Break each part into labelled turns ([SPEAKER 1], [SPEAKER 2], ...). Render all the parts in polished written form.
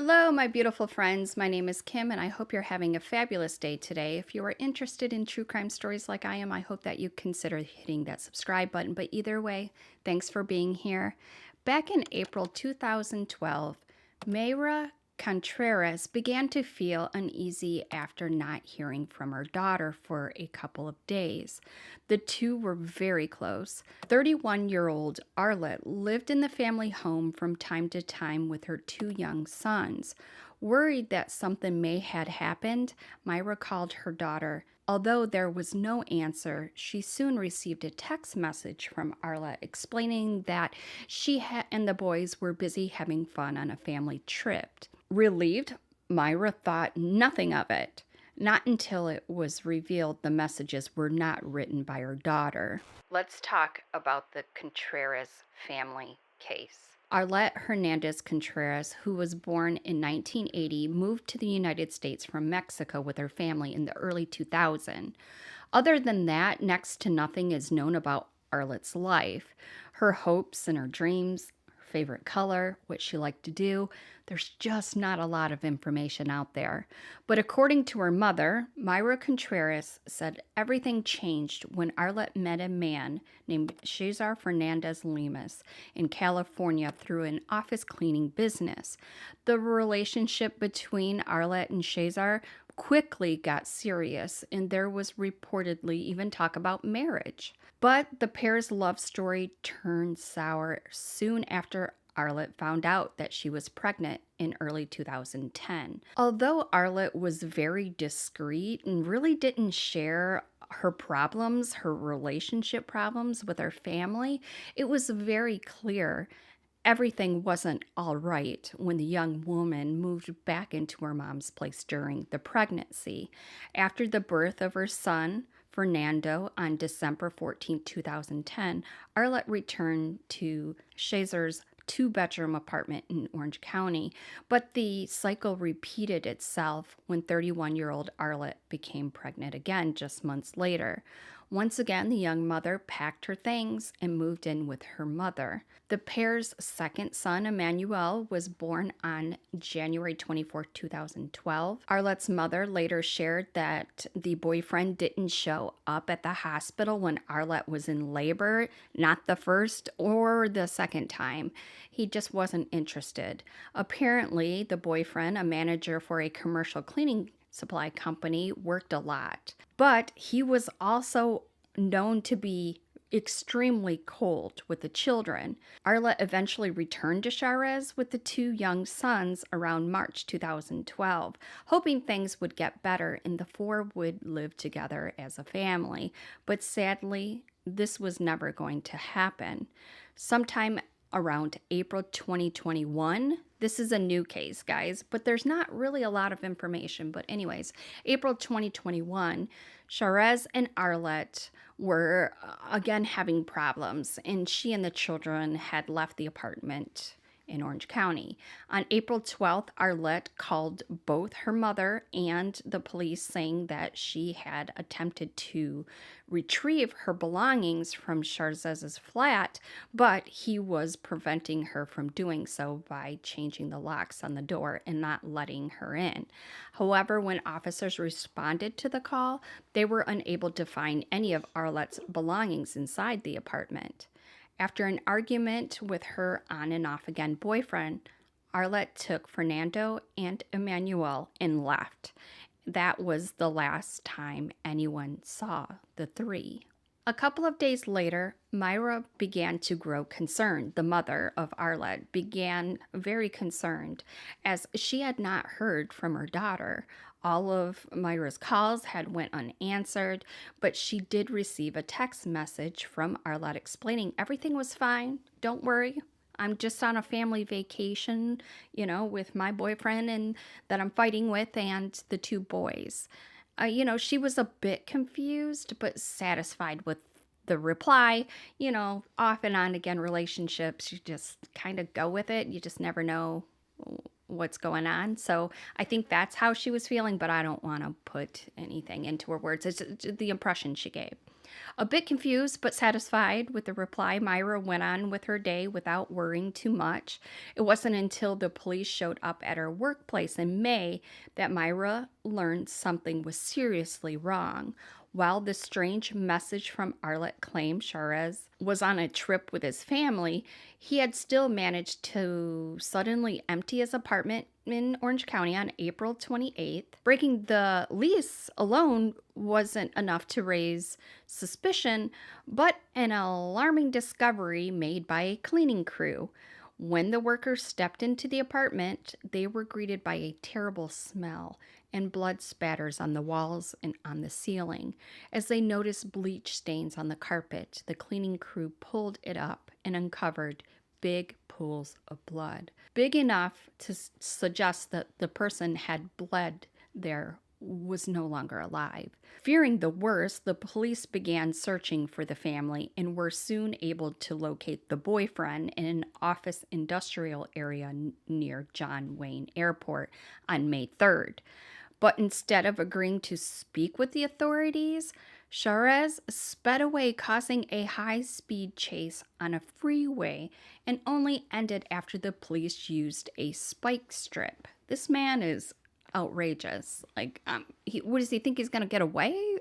[SPEAKER 1] Hello, my beautiful friends. My name is Kim, and I hope you're having a fabulous day today. If you are interested in true crime stories like I am, I hope that you consider hitting that subscribe button. But either way, thanks for being here. Back in April 2012, Mayra Contreras began to feel uneasy after not hearing from her daughter for a couple of days. The two were very close. 31-year-old Arlet lived in the family home from time to time with her two young sons. Worried that something may had happened, Myra called her daughter. Although there was no answer, she soon received a text message from Arlet explaining that and the boys were busy having fun on a family trip. Relieved, Myra thought nothing of it. Not until it was revealed the messages were not written by her daughter. Let's talk about the Contreras family case. Arlet Hernandez Contreras, who was born in 1980, moved to the United States from Mexico with her family in the early 2000s. Other than that, next to nothing is known about Arlet's life. Her hopes and her dreams, favorite color, what she liked to do. There's just not a lot of information out there. But according to her mother, Myra Contreras said everything changed when Arlet met a man named SHAZER Fernandez Limas in California through an office cleaning business. The relationship between Arlet and SHAZER quickly got serious, and there was reportedly even talk about marriage. But the pair's love story turned sour soon after Arlet found out that she was pregnant in early 2010. Although Arlet was very discreet and really didn't share her problems, her relationship problems with her family, it was very clear everything wasn't all right when the young woman moved back into her mom's place during the pregnancy. After the birth of her son, Fernando, on December 14, 2010, Arlet returned to SHAZER's two-bedroom apartment in Orange County, but the cycle repeated itself when 31-year-old Arlet became pregnant again just months later. Once again, the young mother packed her things and moved in with her mother. The pair's second son, Emmanuel, was born on January 24, 2012. Arlet's mother later shared that the boyfriend didn't show up at the hospital when Arlet was in labor, not the first or the second time. He just wasn't interested. Apparently, the boyfriend, a manager for a commercial cleaning supply company, worked a lot. But he was also known to be extremely cold with the children. Arlet eventually returned to Juarez with the two young sons around March 2012, hoping things would get better and the four would live together as a family. But sadly, this was never going to happen. Sometime around April 2021. This is a new case, guys, but there's not really a lot of information. But anyways, April 2021, Juarez and Arlet were again having problems, and she and the children had left the apartment in Orange County. On April 12th, Arlet called both her mother and the police saying that she had attempted to retrieve her belongings from Charzez's flat, but he was preventing her from doing so by changing the locks on the door and not letting her in. However, when officers responded to the call, they were unable to find any of Arlet's belongings inside the apartment. After an argument with her on and off again boyfriend, Arlet took Fernando and Emmanuel and left. That was the last time anyone saw the three. A couple of days later, Myra began to grow concerned. The mother of Arlet began very concerned as she had not heard from her daughter. All of Myra's calls had went unanswered, but she did receive a text message from Arlet explaining everything was fine. Don't worry. I'm just on a family vacation, with my boyfriend and that I'm fighting with and the two boys. She was a bit confused, but satisfied with the reply. Off and on again relationships, you just kind of go with it. You just never know what's going on. So I think that's how she was feeling, but I don't want to put anything into her words. It's the impression she gave. A bit confused but satisfied with the reply, Myra went on with her day without worrying too much. It wasn't until the police showed up at her workplace in May that Myra learned something was seriously wrong. While the strange message from Arlet claimed Charez was on a trip with his family, he had still managed to suddenly empty his apartment in Orange County on April 28th. Breaking the lease alone wasn't enough to raise suspicion, but an alarming discovery made by a cleaning crew. When the workers stepped into the apartment, they were greeted by a terrible smell and blood spatters on the walls and on the ceiling. As they noticed bleach stains on the carpet, the cleaning crew pulled it up and uncovered big pools of blood, big enough to suggest that the person had bled there was no longer alive. Fearing the worst, the police began searching for the family and were soon able to locate the boyfriend in an office industrial area near John Wayne Airport on May 3rd. But instead of agreeing to speak with the authorities, Charez sped away, causing a high-speed chase on a freeway, and only ended after the police used a spike strip. This man is outrageous. What does he think he's going to get away?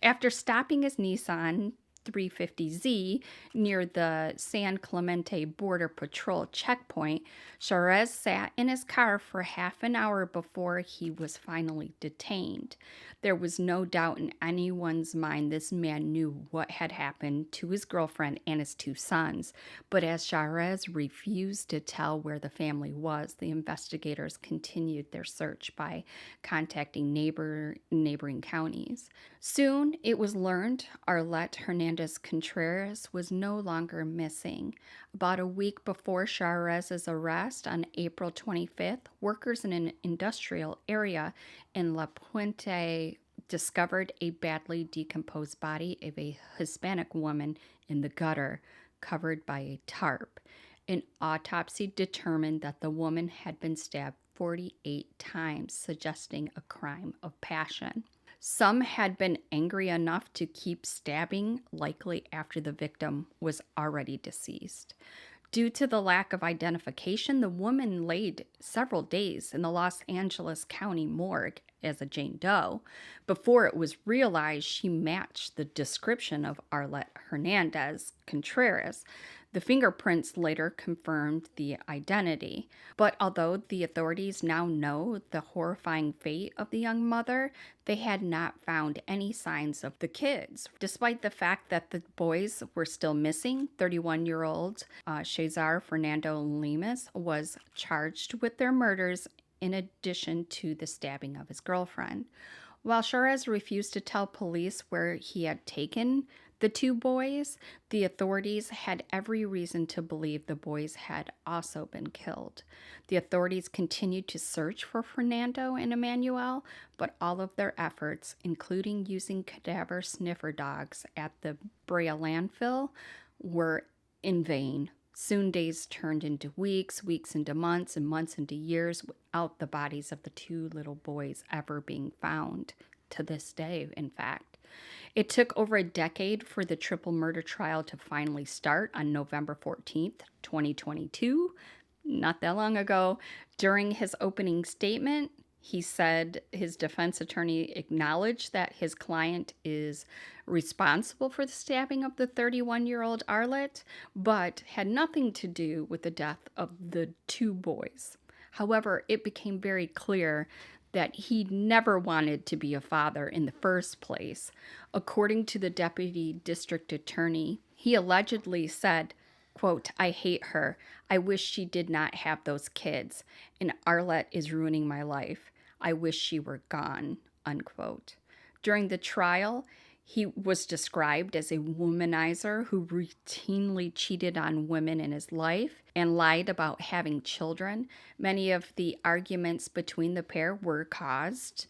[SPEAKER 1] After stopping his Nissan 350Z near the San Clemente Border Patrol checkpoint, Charez sat in his car for half an hour before he was finally detained. There was no doubt in anyone's mind this man knew what had happened to his girlfriend and his two sons, but as Charez refused to tell where the family was, the investigators continued their search by contacting neighboring counties. Soon, it was learned Arlet Hernandez Contreras was no longer missing. About a week before Charez's arrest on April 25th, workers in an industrial area in La Puente discovered a badly decomposed body of a Hispanic woman in the gutter, covered by a tarp. An autopsy determined that the woman had been stabbed 48 times, suggesting a crime of passion. Some had been angry enough to keep stabbing, likely after the victim was already deceased. Due to the lack of identification, the woman laid several days in the Los Angeles County morgue as a Jane Doe before it was realized she matched the description of Arlet Hernandez Contreras. The fingerprints later confirmed the identity. But although the authorities now know the horrifying fate of the young mother, they had not found any signs of the kids. Despite the fact that the boys were still missing, 31-year-old SHAZER Fernando Limas was charged with their murders in addition to the stabbing of his girlfriend. While Charez refused to tell police where he had taken the two boys, the authorities had every reason to believe the boys had also been killed. The authorities continued to search for Fernando and Emmanuel, but all of their efforts, including using cadaver sniffer dogs at the Brea landfill, were in vain. Soon days turned into weeks, weeks into months, and months into years without the bodies of the two little boys ever being found. To this day, in fact. It took over a decade for the triple murder trial to finally start on November 14th, 2022, not that long ago. During his opening statement, he said his defense attorney acknowledged that his client is responsible for the stabbing of the 31-year-old Arlet, but had nothing to do with the death of the two boys. However, it became very clear that he never wanted to be a father in the first place. According to the deputy district attorney, he allegedly said, quote, "I hate her. I wish she did not have those kids. And Arlet is ruining my life. I wish she were gone," unquote. During the trial, he was described as a womanizer who routinely cheated on women in his life and lied about having children. Many of the arguments between the pair were caused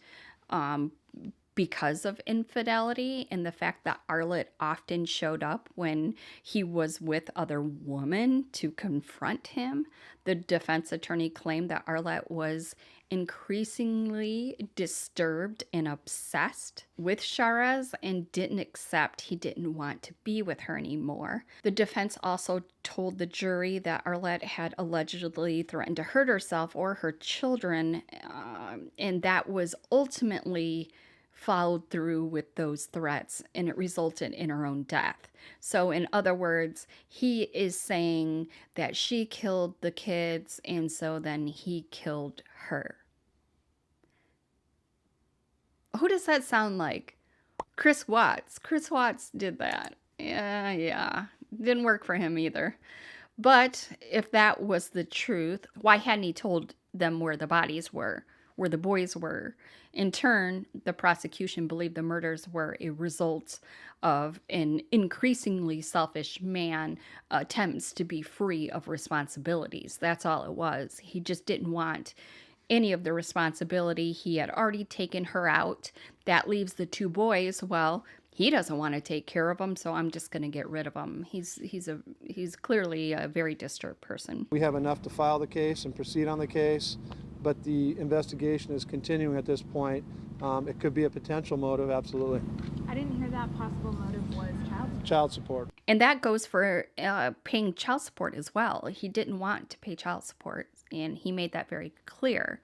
[SPEAKER 1] because of infidelity and the fact that Arlet often showed up when he was with other women to confront him. The defense attorney claimed that Arlet was increasingly disturbed and obsessed with SHAZER and he didn't want to be with her anymore. The defense also told the jury that Arlet had allegedly threatened to hurt herself or her children, and that was ultimately followed through with those threats, and it resulted in her own death. So in other words, he is saying that she killed the kids, and so then he killed her. Who does that sound like? Chris Watts. Chris Watts did that. Yeah. Didn't work for him either. But if that was the truth, why hadn't he told them where the bodies were, where the boys were? In turn, the prosecution believed the murders were a result of an increasingly selfish man attempts to be free of responsibilities. That's all it was. He just didn't want any of the responsibility. He had already taken her out. That leaves the two boys. Well, he doesn't want to take care of them, so I'm just going to get rid of him. He's clearly a very disturbed person.
[SPEAKER 2] We have enough to file the case and proceed on the case, but the investigation is continuing at this point. It could be a potential motive, absolutely.
[SPEAKER 3] I didn't hear that possible motive was
[SPEAKER 2] child support.
[SPEAKER 1] And that goes for paying child support as well. He didn't want to pay child support, and he made that very clear.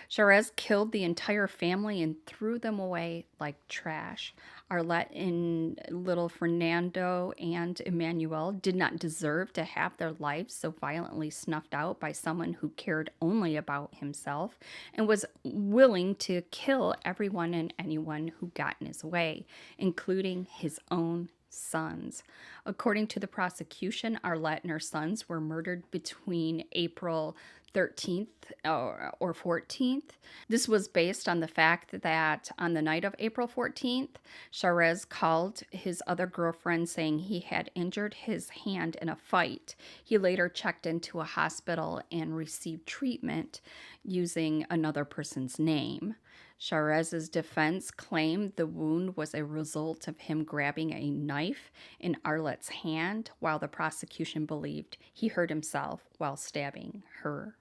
[SPEAKER 1] SHAZER killed the entire family and threw them away like trash. Arlet and little Fernando and Emmanuel did not deserve to have their lives so violently snuffed out by someone who cared only about himself and was willing to kill everyone and anyone who got in his way, including his own sons. According to the prosecution, Arlet and her sons were murdered between April 13th or 14th. This was based on the fact that on the night of April 14th, SHAZER called his other girlfriend saying he had injured his hand in a fight. He later checked into a hospital and received treatment using another person's name. SHAZER's defense claimed the wound was a result of him grabbing a knife in Arlet's hand, while the prosecution believed he hurt himself while stabbing her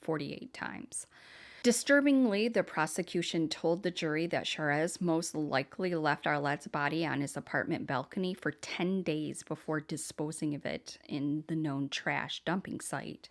[SPEAKER 1] 48 times. Disturbingly, the prosecution told the jury that SHAZER most likely left Arlet's body on his apartment balcony for 10 days before disposing of it in the known trash dumping site.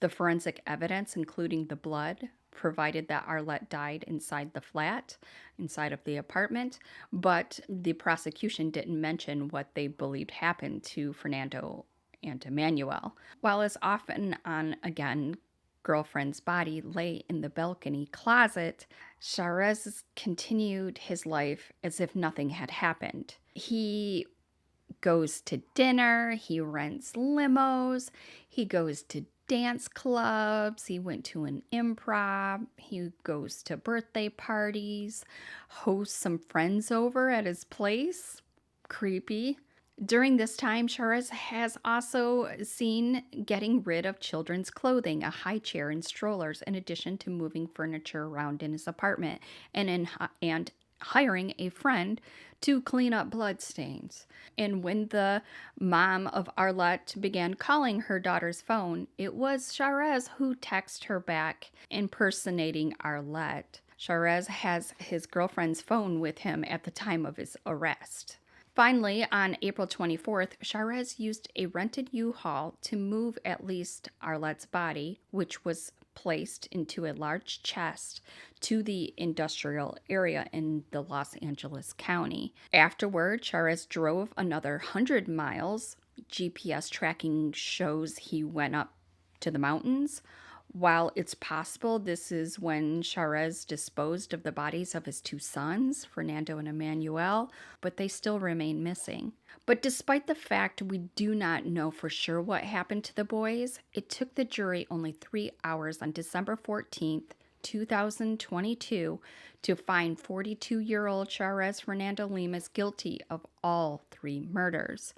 [SPEAKER 1] The forensic evidence, including the blood, provided that Arlet died inside the flat, inside of the apartment, but the prosecution didn't mention what they believed happened to Fernando and Emmanuel. While as often on, again, girlfriend's body lay in the balcony closet, SHAZER continued his life as if nothing had happened. He goes to dinner, he rents limos, he goes to dance clubs, he went to an improv, he goes to birthday parties, hosts some friends over at his place. Creepy. During this time, SHAZER has also seen getting rid of children's clothing, a high chair, and strollers, in addition to moving furniture around in his apartment and hiring a friend to clean up bloodstains. And when the mom of Arlet began calling her daughter's phone, it was SHAZER who texted her back, impersonating Arlet. SHAZER has his girlfriend's phone with him at the time of his arrest. Finally, on April 24th, SHAZER used a rented U-Haul to move at least Arlet's body, which was placed into a large chest, to the industrial area in the Los Angeles County. Afterward, SHAZER drove another 100 miles. GPS tracking shows he went up to the mountains. While it's possible this is when SHAZER disposed of the bodies of his two sons, Fernando and Emmanuel, but they still remain missing. But despite the fact we do not know for sure what happened to the boys, it took the jury only 3 hours on December 14th, 2022, to find 42-year-old SHAZER Fernando Limas guilty of all 3 murders.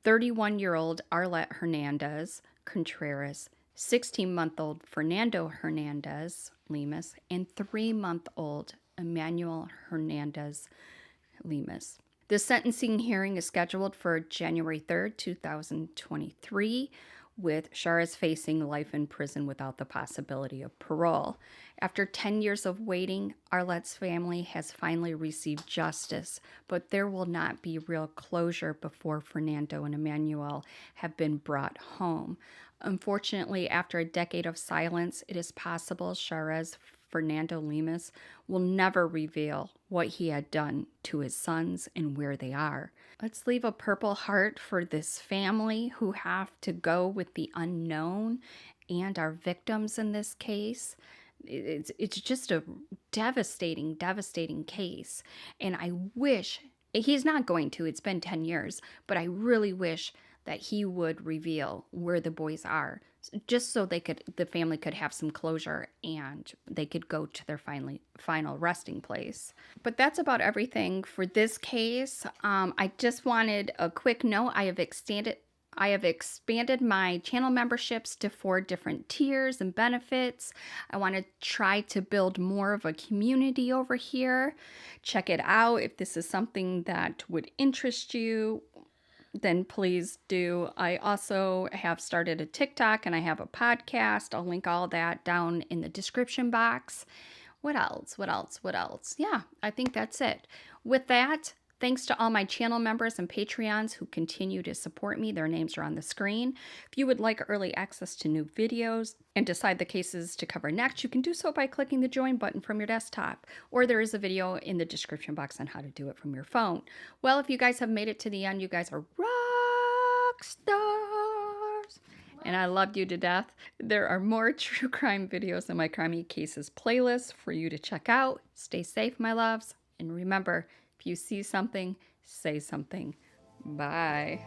[SPEAKER 1] 31-year-old Arlet Hernandez Contreras, 16-month-old Fernando Hernandez Limas, and 3-month-old Emmanuel Hernandez Limas. The sentencing hearing is scheduled for January 3rd, 2023, with Charez facing life in prison without the possibility of parole. After 10 years of waiting, Arlet's family has finally received justice, but there will not be real closure before Fernando and Emmanuel have been brought home. Unfortunately, after a decade of silence, it is possible Charez Fernando Limas will never reveal what he had done to his sons and where they are. Let's leave a Purple Heart for this family who have to go with the unknown and our victims in this case. It's just a devastating, devastating case. And I wish, he's not going to, it's been 10 years, but I really wish that he would reveal where the boys are, just so the family could have some closure and they could go to their final resting place. But that's about everything for this case. I just wanted a quick note. I have expanded my channel memberships to 4 different tiers and benefits. I want to try to build more of a community over here. Check it out. If this is something that would interest you, then please do. I also have started a TikTok and I have a podcast. I'll link all that down in the description box. What else? Yeah, I think that's it. With that, thanks to all my channel members and Patreons who continue to support me. Their names are on the screen. If you would like early access to new videos and decide the cases to cover next, you can do so by clicking the join button from your desktop, or there is a video in the description box on how to do it from your phone. Well, if you guys have made it to the end, you guys are rock stars, and I loved you to death. There are more true crime videos in my Crimey Cases playlist for you to check out. Stay safe, my loves, and remember, if you see something, say something. Bye.